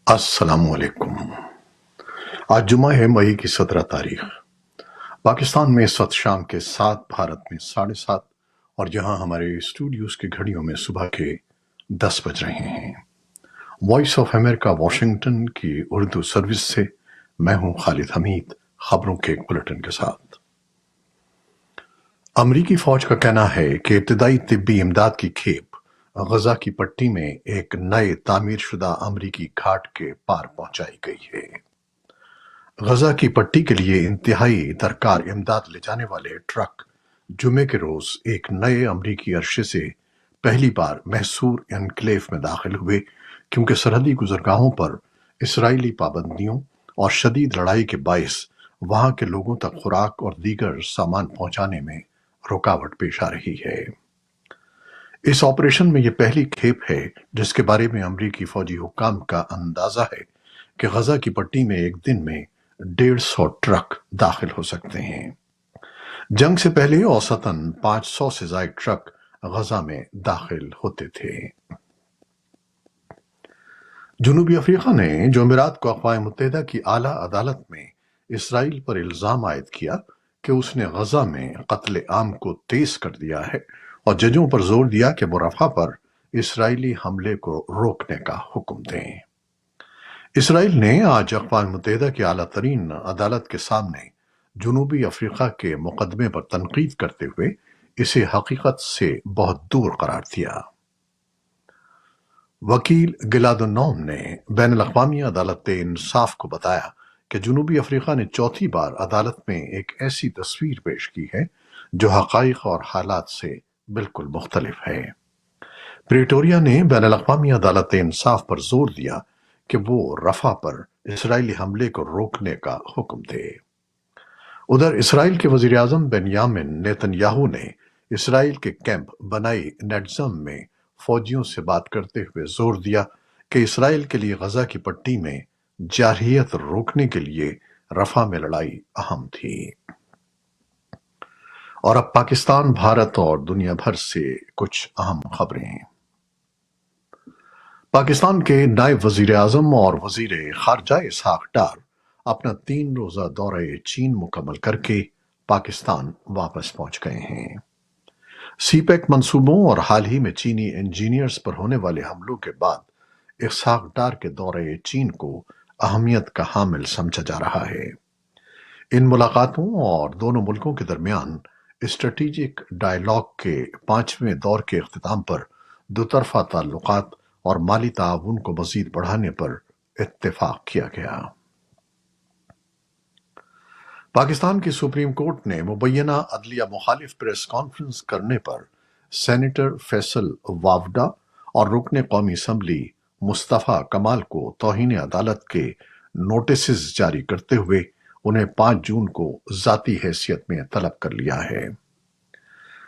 السلام علیکم۔ آج جمعہ ہے، مئی کی 17 تاریخ۔ پاکستان میں اس وقت شام کے 7، بھارت میں 7:30، اور جہاں ہمارے اسٹوڈیوز کی گھڑیوں میں صبح کے 10 بج رہے ہیں۔ وائس آف امریکہ واشنگٹن کی اردو سروس سے میں ہوں خالد حمید، خبروں کے ایک بلٹن کے ساتھ۔ امریکی فوج کا کہنا ہے کہ ابتدائی طبی امداد کی کھیپ غزہ کی پٹی میں ایک نئے تعمیر شدہ امریکی گھاٹ کے پار پہنچائی گئی ہے۔ غزہ کی پٹی کے لیے انتہائی درکار امداد لے جانے والے ٹرک جمعے کے روز ایک نئے امریکی عرصے سے پہلی بار محصور انکلیو میں داخل ہوئے، کیونکہ سرحدی گزرگاہوں پر اسرائیلی پابندیوں اور شدید لڑائی کے باعث وہاں کے لوگوں تک خوراک اور دیگر سامان پہنچانے میں رکاوٹ پیش آ رہی ہے۔ اس آپریشن میں یہ پہلی کھیپ ہے جس کے بارے میں امریکی فوجی حکام کا اندازہ ہے کہ غزہ کی پٹی میں ایک دن میں 150 ٹرک داخل ہو سکتے ہیں۔ جنگ سے پہلے اوسطاً 500 سے زائد ٹرک غزہ میں داخل ہوتے تھے۔ جنوبی افریقہ نے جمعرات کو اقوام متحدہ کی اعلیٰ عدالت میں اسرائیل پر الزام عائد کیا کہ اس نے غزہ میں قتل عام کو تیز کر دیا ہے، اور ججوں پر زور دیا کہ وہ رفح پر اسرائیلی حملے کو روکنے کا حکم دیں۔ اسرائیل نے آج اقوام متحدہ کی اعلیٰ ترین عدالت کے سامنے جنوبی افریقہ کے مقدمے پر تنقید کرتے ہوئے اسے حقیقت سے بہت دور قرار دیا۔ وکیل گلاد النوم نے بین الاقوامی عدالت انصاف کو بتایا کہ جنوبی افریقہ نے چوتھی بار عدالت میں ایک ایسی تصویر پیش کی ہے جو حقائق اور حالات سے بالکل مختلف ہے۔ پریٹوریا نے بین الاقوامی عدالت انصاف پر زور دیا کہ وہ رفح پر اسرائیلی حملے کو روکنے کا حکم دے۔ ادھر اسرائیل کے وزیر اعظم بنیامن نیتن یاہو نے اسرائیل کے کیمپ بنائی نیٹزم میں فوجیوں سے بات کرتے ہوئے زور دیا کہ اسرائیل کے لیے غزہ کی پٹی میں جارحیت روکنے کے لیے رفح میں لڑائی اہم تھی۔ اور اب پاکستان، بھارت اور دنیا بھر سے کچھ اہم خبریں۔ پاکستان کے نائب وزیر اعظم اور وزیر خارجہ اسحاق ڈار اپنا 3 روزہ دورہ چین مکمل کر کے پاکستان واپس پہنچ گئے ہیں۔ سی پیک منصوبوں اور حال ہی میں چینی انجینئرز پر ہونے والے حملوں کے بعد اسحاق ڈار کے دورہ چین کو اہمیت کا حامل سمجھا جا رہا ہے۔ ان ملاقاتوں اور دونوں ملکوں کے درمیان اسٹریٹجک ڈائیلاگ کے 5ویں دور کے اختتام پر دوطرفہ تعلقات اور مالی تعاون کو مزید بڑھانے پر اتفاق کیا گیا۔ پاکستان کی سپریم کورٹ نے مبینہ عدلیہ مخالف پریس کانفرنس کرنے پر سینیٹر فیصل وافڈا اور رکن قومی اسمبلی مصطفیٰ کمال کو توہین عدالت کے نوٹسز جاری کرتے ہوئے انہیں 5 جون کو ذاتی حیثیت میں طلب کر لیا ہے۔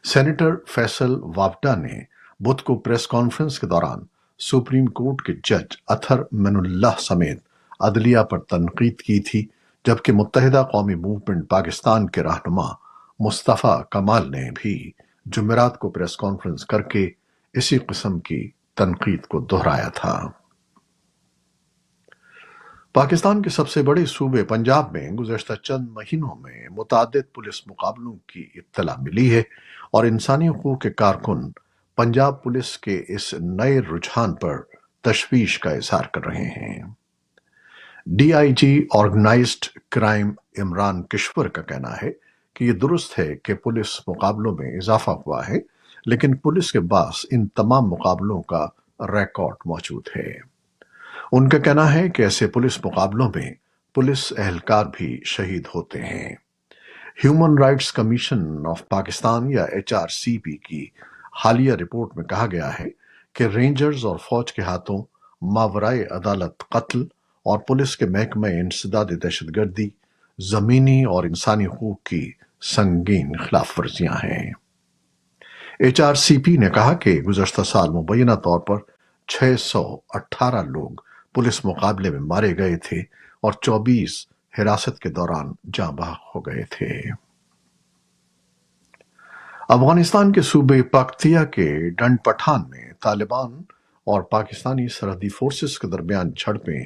سینیٹر فیصل وافڈا نے بدھ کو پریس کانفرنس کے دوران سپریم کورٹ کے جج اطہر من اللہ سمیت عدلیہ پر تنقید کی تھی، جبکہ متحدہ قومی موومنٹ پاکستان کے رہنما مصطفیٰ کمال نے بھی جمعرات کو پریس کانفرنس کر کے اسی قسم کی تنقید کو دہرایا تھا۔ پاکستان کے سب سے بڑے صوبے پنجاب میں گزشتہ چند مہینوں میں متعدد پولیس مقابلوں کی اطلاع ملی ہے، اور انسانی حقوق کے کارکن پنجاب پولیس کے اس نئے رجحان پر تشویش کا اظہار کر رہے ہیں۔ D I G organised crime Imran Kishwar کا کہنا ہے کہ یہ درست ہے کہ پولیس مقابلوں میں اضافہ ہوا ہے، لیکن پولیس کے پاس ان تمام مقابلوں کا ریکارڈ موجود ہے۔ ان کا کہنا ہے کہ ایسے پولیس مقابلوں میں پولیس اہلکار بھی شہید ہوتے ہیں۔ Human rights commission of Pakistan یا HRCP کی حالیہ رپورٹ میں کہا گیا ہے کہ رینجرز اور فوج کے ہاتھوں ماورائے عدالت قتل اور پولیس کے محکمہ انسداد دہشت گردی، زمینی اور انسانی حقوق کی سنگین خلاف ورزیاں ہیں۔ HRCP نے کہا کہ گزشتہ سال مبینہ طور پر 618 لوگ پولیس مقابلے میں مارے گئے تھے اور 24 حراست کے دوران جاں بحق ہو گئے تھے۔ افغانستان کے صوبے پکتیا کے ڈنڈ پٹھان میں طالبان اور پاکستانی سرحدی فورسز کے درمیان جھڑپیں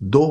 2